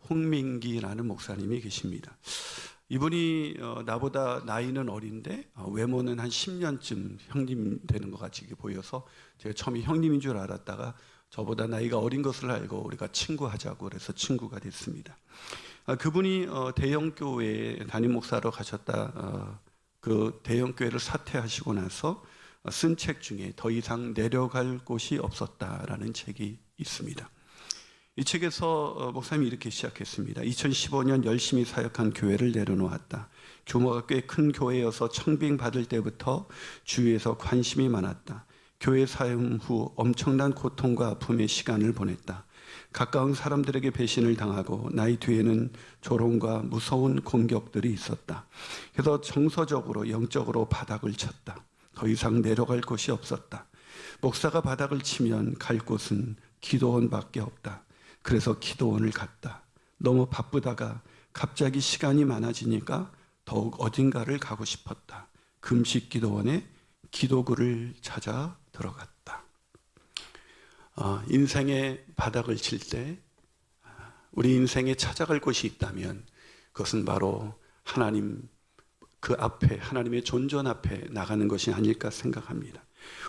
홍민기라는 목사님이 계십니다. 이분이 나보다 나이는 어린데 외모는 한 10년쯤 형님 되는 것 같이 보여서 제가 처음에 형님인 줄 알았다가 저보다 나이가 어린 것을 알고 우리가 친구하자고 그래서 친구가 됐습니다. 그분이 대형교회에 담임 목사로 가셨다. 그 대형교회를 사퇴하시고 나서 쓴 책 중에 더 이상 내려갈 곳이 없었다라는 책이 있습니다. 이 책에서 목사님이 이렇게 시작했습니다. 2015년 열심히 사역한 교회를 내려놓았다. 규모가 꽤 큰 교회여서 청빙받을 때부터 주위에서 관심이 많았다. 교회 사용 후 엄청난 고통과 아픔의 시간을 보냈다. 가까운 사람들에게 배신을 당하고 나의 뒤에는 조롱과 무서운 공격들이 있었다. 그래서 정서적으로 영적으로 바닥을 쳤다. 더 이상 내려갈 곳이 없었다. 목사가 바닥을 치면 갈 곳은 기도원밖에 없다. 그래서 기도원을 갔다. 너무 바쁘다가 갑자기 시간이 많아지니까 더욱 어딘가를 가고 싶었다. 금식 기도원에 기도구를 찾아 들어갔다. 인생의 바닥을 칠 때 우리 인생에 찾아갈 곳이 있다면 그것은 바로 하나님 그 앞에 하나님의 존전 앞에 나가는 것이 아닐까 생각합니다.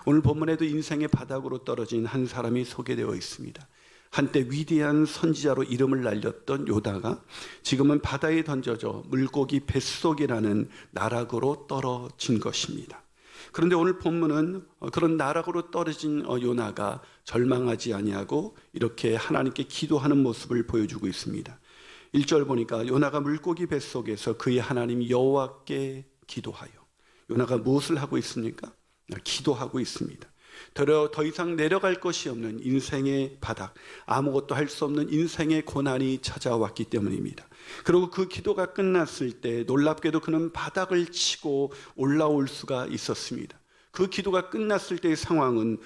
오늘 본문에도 인생의 바닥으로 떨어진 한 사람이 소개되어 있습니다. 한때 위대한 선지자로 이름을 날렸던 요다가 지금은 바다에 던져져 물고기 뱃속이라는 나락으로 떨어진 것입니다. 그런데 오늘 본문은 그런 나락으로 떨어진 요나가 절망하지 아니하고 이렇게 하나님께 기도하는 모습을 보여주고 있습니다. 1절 보니까 요나가 물고기 뱃속에서 그의 하나님 여호와께 기도하여. 요나가 무엇을 하고 있습니까? 기도하고 있습니다. 더 이상 내려갈 것이 없는 인생의 바닥, 아무것도 할 수 없는 인생의 고난이 찾아왔기 때문입니다. 그리고 그 기도가 끝났을 때 놀랍게도 그는 바닥을 치고 올라올 수가 있었습니다. 그 기도가 끝났을 때의 상황을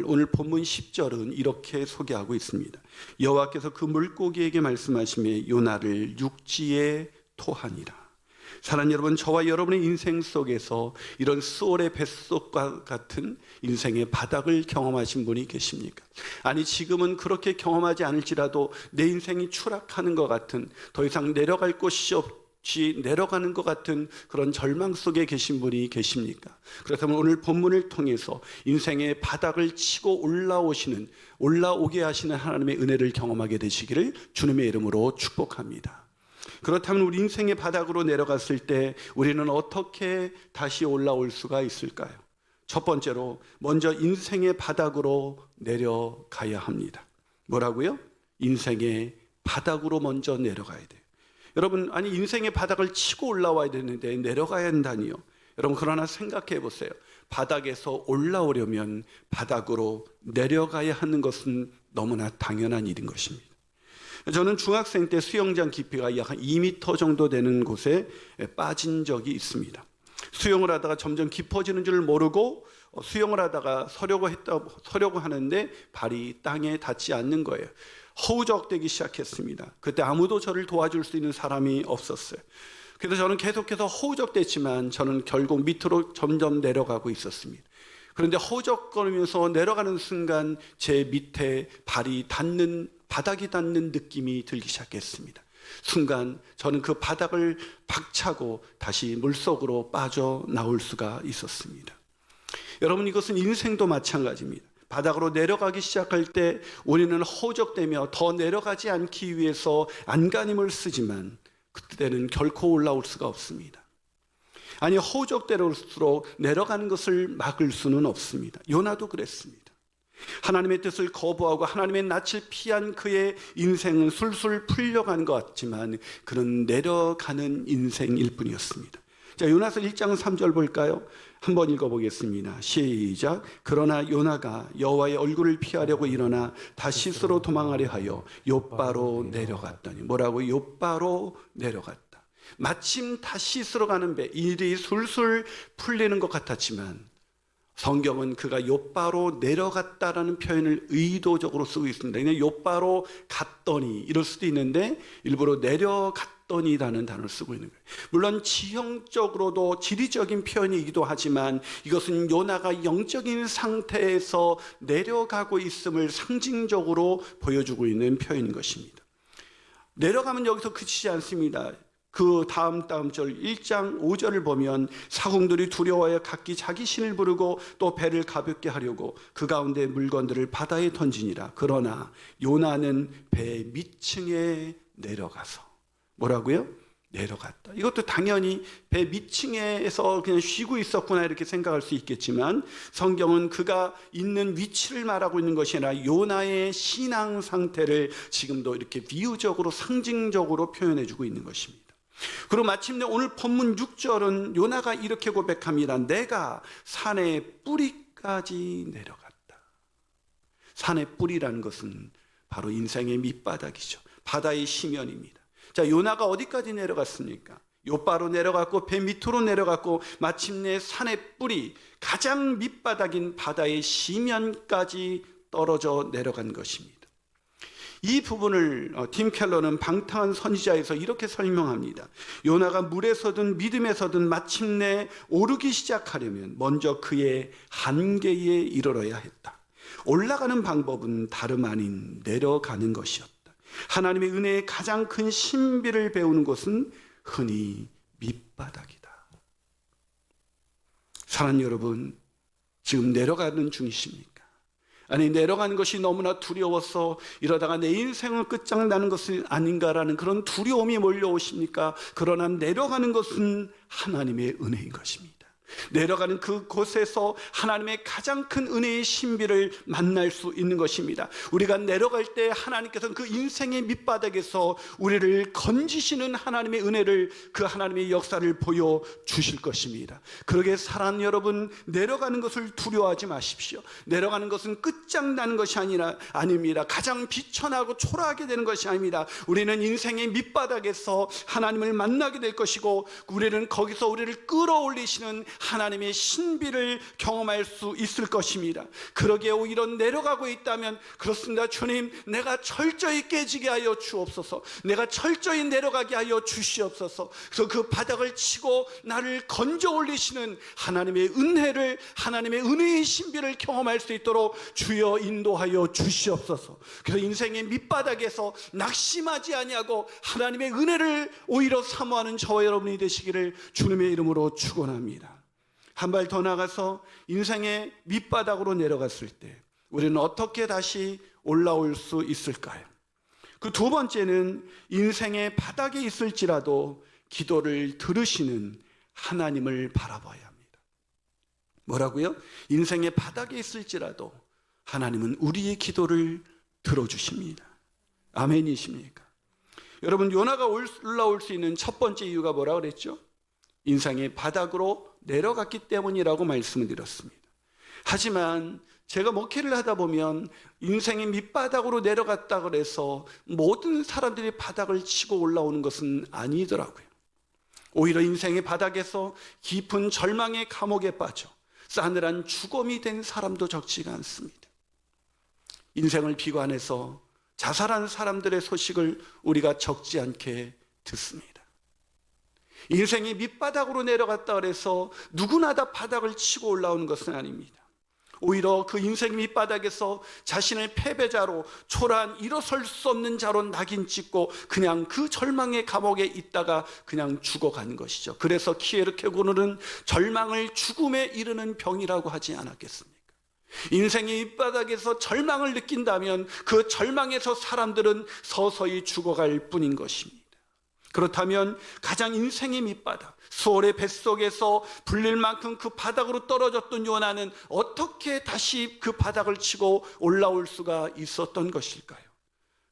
오늘 본문 10절은 이렇게 소개하고 있습니다. 여호와께서 그 물고기에게 말씀하시며 요나를 육지에 토하니라. 사랑하는 여러분, 저와 여러분의 인생 속에서 이런 수월의 뱃속과 같은 인생의 바닥을 경험하신 분이 계십니까? 아니, 지금은 그렇게 경험하지 않을지라도 내 인생이 추락하는 것 같은, 더 이상 내려갈 곳이 없이 내려가는 것 같은 그런 절망 속에 계신 분이 계십니까? 그렇다면 오늘 본문을 통해서 인생의 바닥을 치고 올라오게 하시는 하나님의 은혜를 경험하게 되시기를 주님의 이름으로 축복합니다. 그렇다면 우리 인생의 바닥으로 내려갔을 때 우리는 어떻게 다시 올라올 수가 있을까요? 첫 번째로 먼저 인생의 바닥으로 내려가야 합니다. 뭐라고요? 인생의 바닥으로 먼저 내려가야 돼요. 여러분, 아니 인생의 바닥을 치고 올라와야 되는데 내려가야 한다니요. 여러분, 그러나 생각해 보세요. 바닥에서 올라오려면 바닥으로 내려가야 하는 것은 너무나 당연한 일인 것입니다. 저는 중학생 때 수영장 깊이가 약 2m 정도 되는 곳에 빠진 적이 있습니다. 수영을 하다가 점점 깊어지는 줄 모르고 수영을 하다가 서려고 하는데 발이 땅에 닿지 않는 거예요. 허우적대기 시작했습니다. 그때 아무도 저를 도와줄 수 있는 사람이 없었어요. 그래서 저는 계속해서 허우적댔지만 저는 결국 밑으로 점점 내려가고 있었습니다. 그런데 허우적거리면서 내려가는 순간 제 밑에 바닥이 닿는 느낌이 들기 시작했습니다. 순간 저는 그 바닥을 박차고 다시 물속으로 빠져나올 수가 있었습니다. 여러분, 이것은 인생도 마찬가지입니다. 바닥으로 내려가기 시작할 때 우리는 허우적대며 더 내려가지 않기 위해서 안간힘을 쓰지만 그때는 결코 올라올 수가 없습니다. 아니, 허우적대로일수록 내려가는 것을 막을 수는 없습니다. 요나도 그랬습니다. 하나님의 뜻을 거부하고 하나님의 낯을 피한 그의 인생은 술술 풀려간 것 같지만 그는 내려가는 인생일 뿐이었습니다. 자, 요나서 1장 3절 볼까요? 한번 읽어보겠습니다. 시작. 그러나 요나가 여호와의 얼굴을 피하려고 일어나 다시스로 도망하려 하여 욥바로 내려갔더니. 뭐라고? 욥바로 내려갔다. 마침 다시스로 가는 배, 일이 술술 풀리는 것 같았지만 성경은 그가 욥바로 내려갔다라는 표현을 의도적으로 쓰고 있습니다. 그냥 욥바로 갔더니 이럴 수도 있는데 일부러 내려갔더니라는 단어를 쓰고 있는 거예요. 물론 지형적으로도 지리적인 표현이기도 하지만 이것은 요나가 영적인 상태에서 내려가고 있음을 상징적으로 보여주고 있는 표현인 것입니다. 내려가면 여기서 그치지 않습니다. 그 다음 절 1장 5절을 보면 사공들이 두려워하여 각기 자기 신을 부르고 또 배를 가볍게 하려고 그 가운데 물건들을 바다에 던지니라. 그러나 요나는 배 밑층에 내려가서 뭐라고요? 내려갔다. 이것도 당연히 배 밑층에서 그냥 쉬고 있었구나 이렇게 생각할 수 있겠지만 성경은 그가 있는 위치를 말하고 있는 것이 아니라 요나의 신앙 상태를 지금도 이렇게 비유적으로 상징적으로 표현해 주고 있는 것입니다. 그리고 마침내 오늘 본문 6절은 요나가 이렇게 고백합니다. 내가 산의 뿌리까지 내려갔다. 산의 뿌리라는 것은 바로 인생의 밑바닥이죠. 바다의 심연입니다. 자, 요나가 어디까지 내려갔습니까? 요바로 내려갔고 배 밑으로 내려갔고 마침내 산의 뿌리, 가장 밑바닥인 바다의 심연까지 떨어져 내려간 것입니다. 이 부분을 팀 켈러는 방탕한 선지자에서 이렇게 설명합니다. 요나가 물에서든 믿음에서든 마침내 오르기 시작하려면 먼저 그의 한계에 이르러야 했다. 올라가는 방법은 다름 아닌 내려가는 것이었다. 하나님의 은혜의 가장 큰 신비를 배우는 곳은 흔히 밑바닥이다. 사랑하는 여러분, 지금 내려가는 중이십니까? 아니, 내려가는 것이 너무나 두려워서 이러다가 내 인생은 끝장나는 것은 아닌가라는 그런 두려움이 몰려오십니까? 그러나 내려가는 것은 하나님의 은혜인 것입니다. 내려가는 그곳에서 하나님의 가장 큰 은혜의 신비를 만날 수 있는 것입니다. 우리가 내려갈 때 하나님께서는 그 인생의 밑바닥에서 우리를 건지시는 하나님의 은혜를, 그 하나님의 역사를 보여주실 것입니다. 그러게 사랑하는 여러분, 내려가는 것을 두려워하지 마십시오. 내려가는 것은 끝장나는 것이 아닙니다. 가장 비천하고 초라하게 되는 것이 아닙니다. 우리는 인생의 밑바닥에서 하나님을 만나게 될 것이고 우리는 거기서 우리를 끌어올리시는 하나님의 신비를 경험할 수 있을 것입니다. 그러기에 오히려 내려가고 있다면, 그렇습니다, 주님, 내가 철저히 깨지게 하여 주옵소서, 내가 철저히 내려가게 하여 주시옵소서. 그래서 그 바닥을 치고 나를 건져 올리시는 하나님의 은혜를, 하나님의 은혜의 신비를 경험할 수 있도록 주여 인도하여 주시옵소서. 그래서 인생의 밑바닥에서 낙심하지 아니하고 하나님의 은혜를 오히려 사모하는 저와 여러분이 되시기를 주님의 이름으로 축원합니다. 한 발 더 나가서 인생의 밑바닥으로 내려갔을 때 우리는 어떻게 다시 올라올 수 있을까요? 그 두 번째는 인생의 바닥에 있을지라도 기도를 들으시는 하나님을 바라봐야 합니다. 뭐라고요? 인생의 바닥에 있을지라도 하나님은 우리의 기도를 들어주십니다. 아멘이십니까? 여러분, 요나가 올라올 수 있는 첫 번째 이유가 뭐라 그랬죠? 인생의 바닥으로 내려갔기 때문이라고 말씀을 드렸습니다. 하지만 제가 목회를 하다 보면 인생의 밑바닥으로 내려갔다 그래서 모든 사람들이 바닥을 치고 올라오는 것은 아니더라고요. 오히려 인생의 바닥에서 깊은 절망의 감옥에 빠져 싸늘한 죽음이 된 사람도 적지가 않습니다. 인생을 비관해서 자살한 사람들의 소식을 우리가 적지 않게 듣습니다. 인생이 밑바닥으로 내려갔다 그래서 누구나 다 바닥을 치고 올라오는 것은 아닙니다. 오히려 그 인생 밑바닥에서 자신을 패배자로, 초라한 일어설 수 없는 자로 낙인 찍고 그냥 그 절망의 감옥에 있다가 그냥 죽어가는 것이죠. 그래서 키에르케고르는 절망을 죽음에 이르는 병이라고 하지 않았겠습니까? 인생의 밑바닥에서 절망을 느낀다면 그 절망에서 사람들은 서서히 죽어갈 뿐인 것입니다. 그렇다면 가장 인생의 밑바닥, 수월의 뱃속에서 불릴 만큼 그 바닥으로 떨어졌던 요나는 어떻게 다시 그 바닥을 치고 올라올 수가 있었던 것일까요?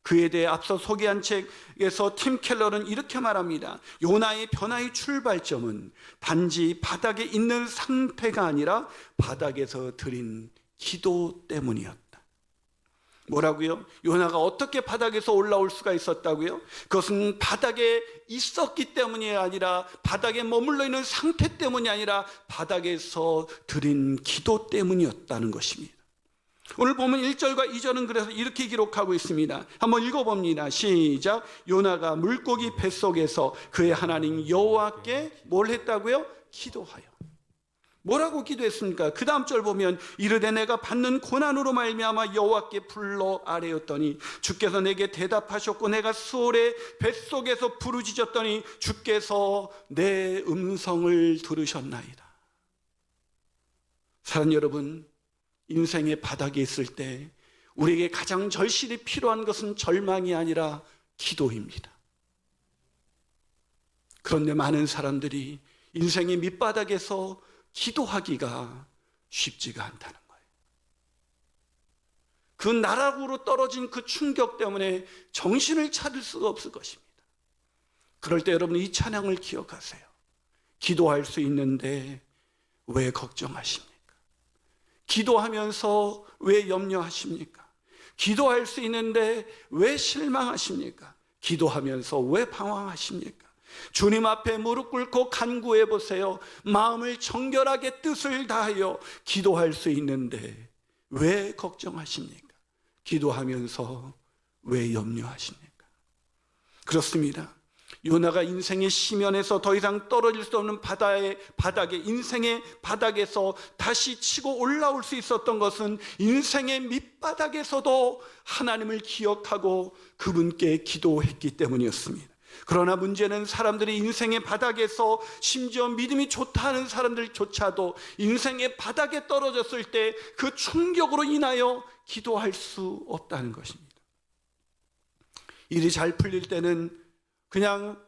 그에 대해 앞서 소개한 책에서 팀 켈러는 이렇게 말합니다. 요나의 변화의 출발점은 단지 바닥에 있는 상태가 아니라 바닥에서 드린 기도 때문이었다. 뭐라고요? 요나가 어떻게 바닥에서 올라올 수가 있었다고요? 그것은 바닥에 있었기 때문이 아니라, 바닥에 머물러 있는 상태 때문이 아니라 바닥에서 드린 기도 때문이었다는 것입니다. 오늘 보면 1절과 2절은 그래서 이렇게 기록하고 있습니다. 한번 읽어봅니다. 시작. 요나가 물고기 뱃속에서 그의 하나님 여호와께 뭘 했다고요? 기도하여. 뭐라고 기도했습니까? 그 다음 절 보면 이르되 내가 받는 고난으로 말미암아 여호와께 불러 아뢰었더니 주께서 내게 대답하셨고 내가 수월의 뱃속에서 부르짖었더니 주께서 내 음성을 들으셨나이다. 사랑하는 여러분, 인생의 바닥에 있을 때 우리에게 가장 절실히 필요한 것은 절망이 아니라 기도입니다. 그런데 많은 사람들이 인생의 밑바닥에서 기도하기가 쉽지가 않다는 거예요. 그 나락으로 떨어진 그 충격 때문에 정신을 차릴 수가 없을 것입니다. 그럴 때 여러분 이 찬양을 기억하세요. 기도할 수 있는데 왜 걱정하십니까? 기도하면서 왜 염려하십니까? 기도할 수 있는데 왜 실망하십니까? 기도하면서 왜 방황하십니까? 주님 앞에 무릎 꿇고 간구해 보세요. 마음을 정결하게 뜻을 다하여 기도할 수 있는데 왜 걱정하십니까? 기도하면서 왜 염려하십니까? 그렇습니다. 요나가 인생의 심연에서 더 이상 떨어질 수 없는 바닥에 인생의 바닥에서 다시 치고 올라올 수 있었던 것은 인생의 밑바닥에서도 하나님을 기억하고 그분께 기도했기 때문이었습니다. 그러나 문제는 사람들이 인생의 바닥에서 심지어 믿음이 좋다는 사람들조차도 인생의 바닥에 떨어졌을 때 그 충격으로 인하여 기도할 수 없다는 것입니다. 일이 잘 풀릴 때는 그냥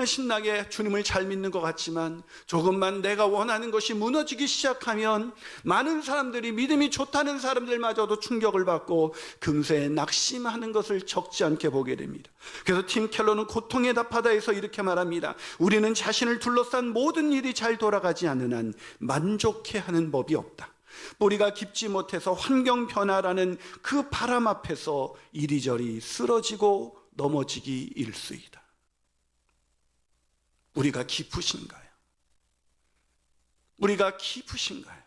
신나게 주님을 잘 믿는 것 같지만 조금만 내가 원하는 것이 무너지기 시작하면 많은 사람들이 믿음이 좋다는 사람들마저도 충격을 받고 금세 낙심하는 것을 적지 않게 보게 됩니다. 그래서 팀 켈러는 고통의 바다에서 이렇게 말합니다. 우리는 자신을 둘러싼 모든 일이 잘 돌아가지 않는 한 만족해하는 법이 없다. 뿌리가 깊지 못해서 환경 변화라는 그 바람 앞에서 이리저리 쓰러지고 넘어지기 일쑤이다. 우리가 깊으신가요? 우리가 깊으신가요?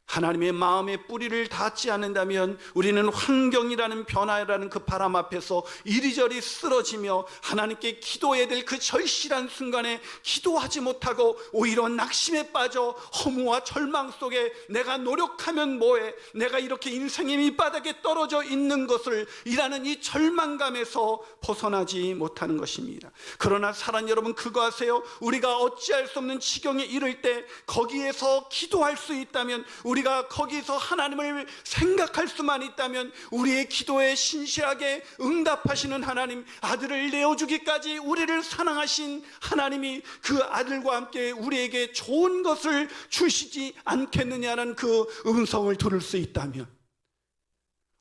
하나님의 마음의 뿌리를 닿지 않는다면 우리는 환경이라는 변화라는 그 바람 앞에서 이리저리 쓰러지며 하나님께 기도해야 될 그 절실한 순간에 기도하지 못하고 오히려 낙심에 빠져 허무와 절망 속에 내가 노력하면 뭐해, 내가 이렇게 인생의 밑바닥에 떨어져 있는 것을 이라는 이 절망감에서 벗어나지 못하는 것입니다. 그러나 사랑하는 여러분, 그거 아세요? 우리가 어찌할 수 없는 지경에 이를 때 거기에서 기도할 수 있다면, 우리가 거기서 하나님을 생각할 수만 있다면 우리의 기도에 신실하게 응답하시는 하나님, 아들을 내어주기까지 우리를 사랑하신 하나님이 그 아들과 함께 우리에게 좋은 것을 주시지 않겠느냐는 그 음성을 들을 수 있다면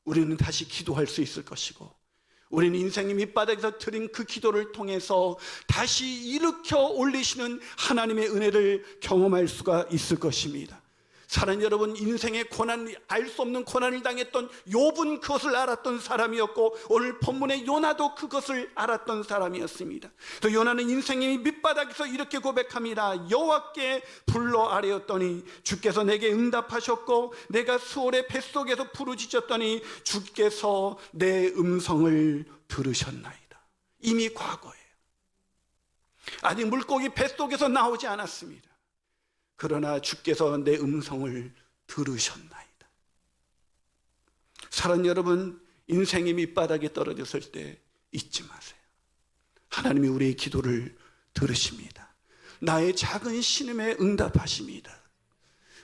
우리는 다시 기도할 수 있을 것이고, 우리는 인생의 밑바닥에서 드린 그 기도를 통해서 다시 일으켜 올리시는 하나님의 은혜를 경험할 수가 있을 것입니다. 사랑하는 여러분, 인생의 고난, 알 수 없는 고난을 당했던 욥은 그것을 알았던 사람이었고, 오늘 본문의 요나도 그것을 알았던 사람이었습니다. 또 요나는 인생의 밑바닥에서 이렇게 고백합니다. 여호와께 불러 아뢰었더니 주께서 내게 응답하셨고 내가 수월의 뱃속에서 부르짖었더니 주께서 내 음성을 들으셨나이다. 이미 과거예요. 아직 물고기 뱃속에서 나오지 않았습니다. 그러나 주께서 내 음성을 들으셨나이다. 사랑하는 여러분, 인생의 밑바닥에 떨어졌을 때 잊지 마세요. 하나님이 우리의 기도를 들으십니다. 나의 작은 신음에 응답하십니다.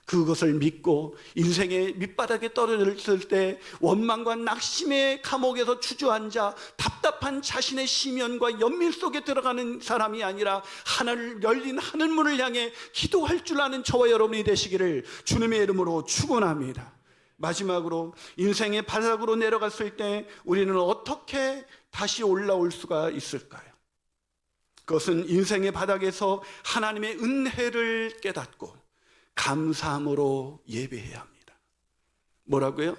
그것을 믿고 인생의 밑바닥에 떨어졌을 때 원망과 낙심의 감옥에서 주저앉아 답답한 자신의 심연과 연민 속에 들어가는 사람이 아니라 하늘 열린 하늘문을 향해 기도할 줄 아는 저와 여러분이 되시기를 주님의 이름으로 축원합니다. 마지막으로 인생의 바닥으로 내려갔을 때 우리는 어떻게 다시 올라올 수가 있을까요? 그것은 인생의 바닥에서 하나님의 은혜를 깨닫고 감사함으로 예배해야 합니다. 뭐라고요?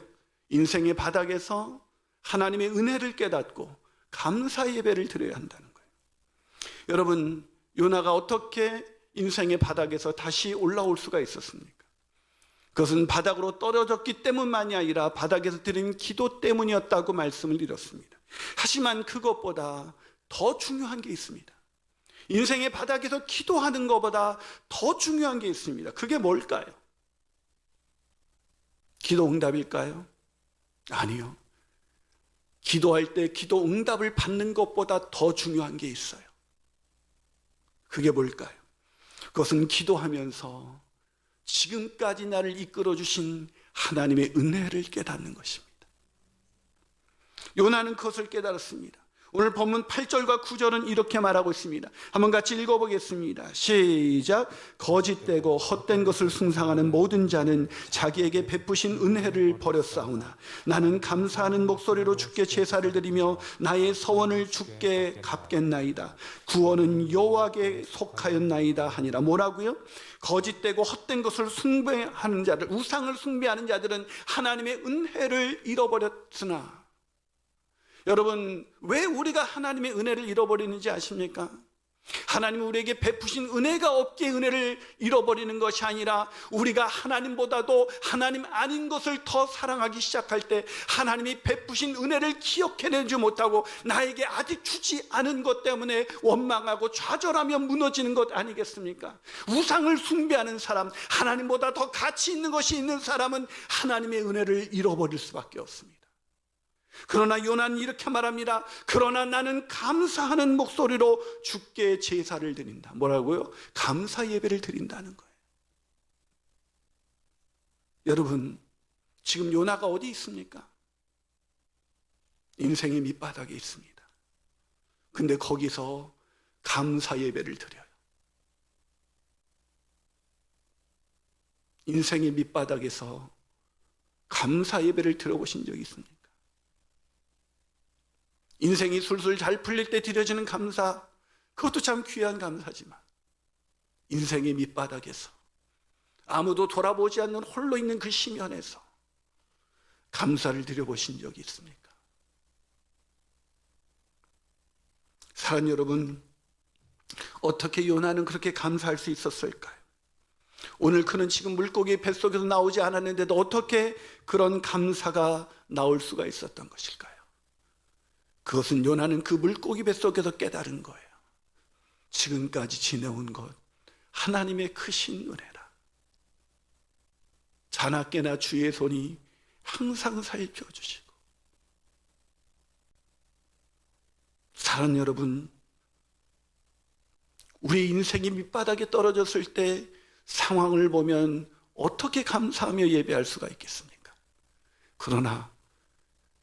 인생의 바닥에서 하나님의 은혜를 깨닫고 감사 예배를 드려야 한다는 거예요. 여러분, 요나가 어떻게 인생의 바닥에서 다시 올라올 수가 있었습니까? 그것은 바닥으로 떨어졌기 때문만이 아니라 바닥에서 드린 기도 때문이었다고 말씀을 드렸습니다. 하지만 그것보다 더 중요한 게 있습니다. 인생의 바닥에서 기도하는 것보다 더 중요한 게 있습니다. 그게 뭘까요? 기도 응답일까요? 아니요. 기도할 때 기도 응답을 받는 것보다 더 중요한 게 있어요. 그게 뭘까요? 그것은 기도하면서 지금까지 나를 이끌어 주신 하나님의 은혜를 깨닫는 것입니다. 요나는 그것을 깨달았습니다. 오늘 본문 8절과 9절은 이렇게 말하고 있습니다. 한번 같이 읽어보겠습니다. 시작. 거짓되고 헛된 것을 숭상하는 모든 자는 자기에게 베푸신 은혜를 버렸사오나 나는 감사하는 목소리로 주께 제사를 드리며 나의 서원을 주께 갚겠나이다. 구원은 여호와께 속하였나이다 하니라. 뭐라고요? 거짓되고 헛된 것을 숭배하는 자들, 우상을 숭배하는 자들은 하나님의 은혜를 잃어버렸으나, 여러분, 왜 우리가 하나님의 은혜를 잃어버리는지 아십니까? 하나님이 우리에게 베푸신 은혜가 없기에 은혜를 잃어버리는 것이 아니라 우리가 하나님보다도 하나님 아닌 것을 더 사랑하기 시작할 때 하나님이 베푸신 은혜를 기억해내지 못하고 나에게 아직 주지 않은 것 때문에 원망하고 좌절하며 무너지는 것 아니겠습니까? 우상을 숭배하는 사람, 하나님보다 더 가치 있는 것이 있는 사람은 하나님의 은혜를 잃어버릴 수밖에 없습니다. 그러나 요나는 이렇게 말합니다. 그러나 나는 감사하는 목소리로 주께 제사를 드린다. 뭐라고요? 감사 예배를 드린다는 거예요. 여러분, 지금 요나가 어디 있습니까? 인생의 밑바닥에 있습니다. 근데 거기서 감사 예배를 드려요. 인생의 밑바닥에서 감사 예배를 드려보신 적이 있습니까? 인생이 술술 잘 풀릴 때 드려지는 감사, 그것도 참 귀한 감사지만 인생의 밑바닥에서 아무도 돌아보지 않는 홀로 있는 그 심연에서 감사를 드려보신 적이 있습니까? 사랑 여러분, 어떻게 요나는 그렇게 감사할 수 있었을까요? 오늘 그는 지금 물고기 뱃속에서 나오지 않았는데도 어떻게 그런 감사가 나올 수가 있었던 것일까요? 그것은 요나는 그 물고기 뱃속에서 깨달은 거예요. 지금까지 지내온 것 하나님의 크신 은혜라. 자나깨나 주의 손이 항상 살펴주시고. 사랑하는 여러분, 우리 인생이 밑바닥에 떨어졌을 때 상황을 보면 어떻게 감사하며 예배할 수가 있겠습니까? 그러나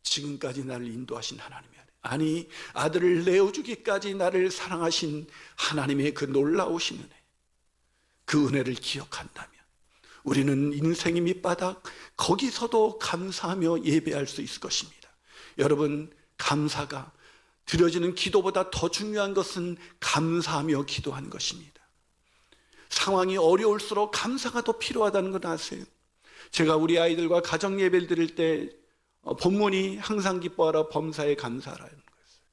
지금까지 나를 인도하신 하나님의 은혜, 아니 아들을 내어주기까지 나를 사랑하신 하나님의 그 놀라우신 은혜, 그 은혜를 기억한다면 우리는 인생의 밑바닥 거기서도 감사하며 예배할 수 있을 것입니다. 여러분, 감사가 드려지는 기도보다 더 중요한 것은 감사하며 기도하는 것입니다. 상황이 어려울수록 감사가 더 필요하다는 걸 아세요? 제가 우리 아이들과 가정 예배를 드릴 때 본문이 항상 기뻐하라 범사에 감사하라는 거였어요.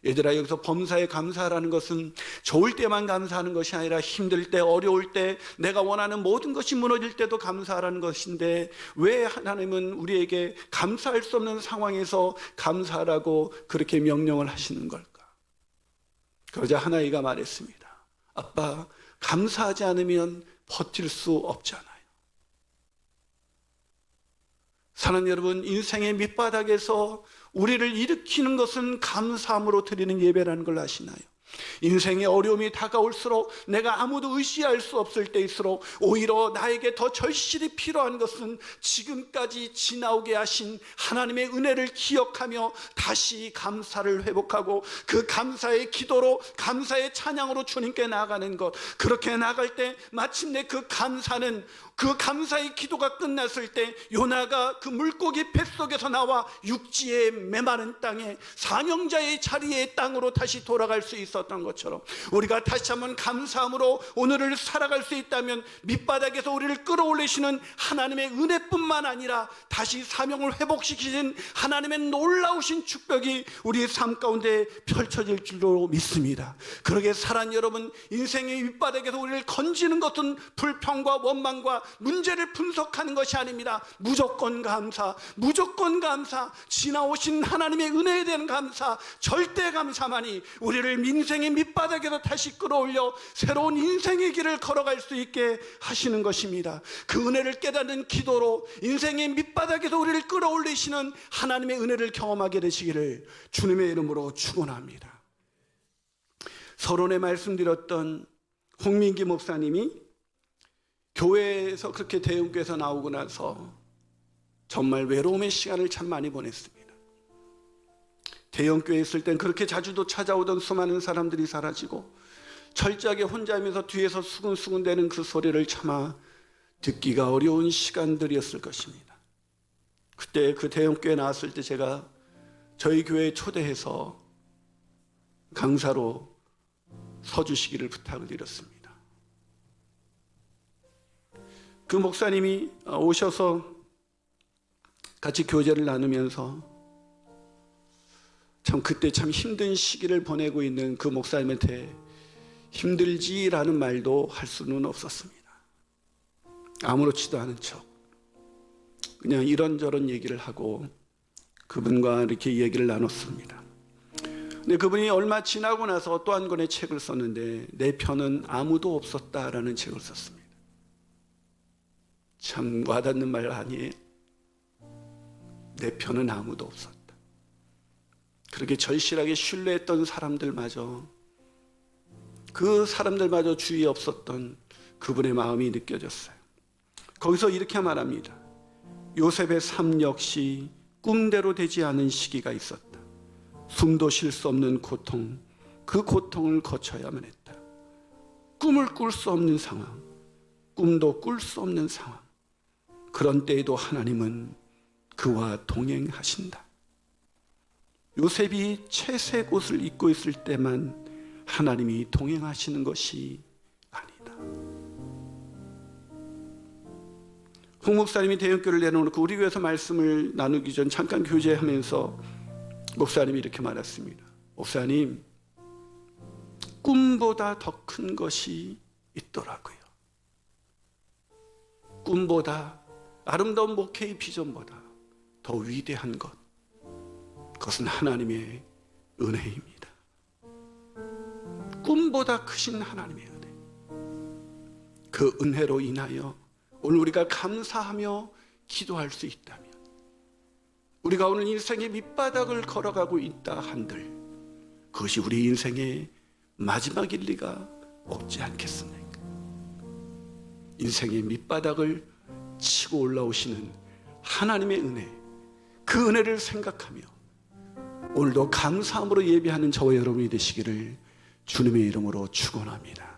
얘들아, 여기서 범사에 감사하라는 것은 좋을 때만 감사하는 것이 아니라 힘들 때, 어려울 때, 내가 원하는 모든 것이 무너질 때도 감사하라는 것인데, 왜 하나님은 우리에게 감사할 수 없는 상황에서 감사하라고 그렇게 명령을 하시는 걸까? 그러자 하나이가 말했습니다. 아빠, 감사하지 않으면 버틸 수 없잖아요. 사랑하는 여러분, 인생의 밑바닥에서 우리를 일으키는 것은 감사함으로 드리는 예배라는 걸 아시나요? 인생의 어려움이 다가올수록, 내가 아무도 의지할 수 없을 때일수록 오히려 나에게 더 절실히 필요한 것은 지금까지 지나오게 하신 하나님의 은혜를 기억하며 다시 감사를 회복하고 그 감사의 기도로, 감사의 찬양으로 주님께 나아가는 것. 그렇게 나아갈 때 마침내 그 감사는, 그 감사의 기도가 끝났을 때 요나가 그 물고기 뱃속에서 나와 육지의 메마른 땅에 사명자의 자리의 땅으로 다시 돌아갈 수 있었던 것처럼, 우리가 다시 한번 감사함으로 오늘을 살아갈 수 있다면 밑바닥에서 우리를 끌어올리시는 하나님의 은혜뿐만 아니라 다시 사명을 회복시키신 하나님의 놀라우신 축복이 우리의 삶 가운데 펼쳐질 줄로 믿습니다. 그러게 사랑하는 여러분, 인생의 밑바닥에서 우리를 건지는 것은 불평과 원망과 문제를 분석하는 것이 아닙니다. 무조건 감사, 무조건 감사, 지나오신 하나님의 은혜에 대한 감사, 절대 감사만이 우리를 인생의 밑바닥에서 다시 끌어올려 새로운 인생의 길을 걸어갈 수 있게 하시는 것입니다. 그 은혜를 깨닫는 기도로 인생의 밑바닥에서 우리를 끌어올리시는 하나님의 은혜를 경험하게 되시기를 주님의 이름으로 축원합니다. 서론에 말씀드렸던 홍민기 목사님이 교회에서 그렇게 대형교회에서 나오고 나서 정말 외로움의 시간을 참 많이 보냈습니다. 대형교회에 있을 땐 그렇게 자주도 찾아오던 수많은 사람들이 사라지고 철저하게 혼자면서 뒤에서 수근수근대는 그 소리를 참아 듣기가 어려운 시간들이었을 것입니다. 그때 그 대형교회에 나왔을 때 제가 저희 교회에 초대해서 강사로 서주시기를 부탁을 드렸습니다. 그 목사님이 오셔서 같이 교제를 나누면서 참 그때 참 힘든 시기를 보내고 있는 그 목사님한테 힘들지라는 말도 할 수는 없었습니다. 아무렇지도 않은 척 그냥 이런저런 얘기를 하고 그분과 이렇게 얘기를 나눴습니다. 근데 그분이 얼마 지나고 나서 또 한 권의 책을 썼는데 내 편은 아무도 없었다라는 책을 썼습니다. 참 와닿는 말 아니에요? 내 편은 아무도 없었다. 그렇게 절실하게 신뢰했던 사람들마저 그 사람들마저 주위에 없었던 그분의 마음이 느껴졌어요. 거기서 이렇게 말합니다. 요셉의 삶 역시 꿈대로 되지 않은 시기가 있었다. 숨도 쉴 수 없는 고통, 그 고통을 거쳐야만 했다. 꿈을 꿀 수 없는 상황, 꿈도 꿀 수 없는 상황. 그런 때에도 하나님은 그와 동행하신다. 요셉이 채색 옷을 입고 있을 때만 하나님이 동행하시는 것이 아니다. 홍 목사님이 대형교회를 내놓고 우리 교회에서 말씀을 나누기 전 잠깐 교제하면서 목사님이 이렇게 말했습니다. 목사님, 꿈보다 더 큰 것이 있더라고요. 꿈보다 아름다운 목회의 비전보다 더 위대한 것, 그것은 하나님의 은혜입니다. 꿈보다 크신 하나님의 은혜, 그 은혜로 인하여 오늘 우리가 감사하며 기도할 수 있다면, 우리가 오늘 인생의 밑바닥을 걸어가고 있다 한들 그것이 우리 인생의 마지막일 리가 없지 않겠습니까? 인생의 밑바닥을 치고 올라오시는 하나님의 은혜, 그 은혜를 생각하며 오늘도 감사함으로 예배하는 저와 여러분이 되시기를 주님의 이름으로 축원합니다.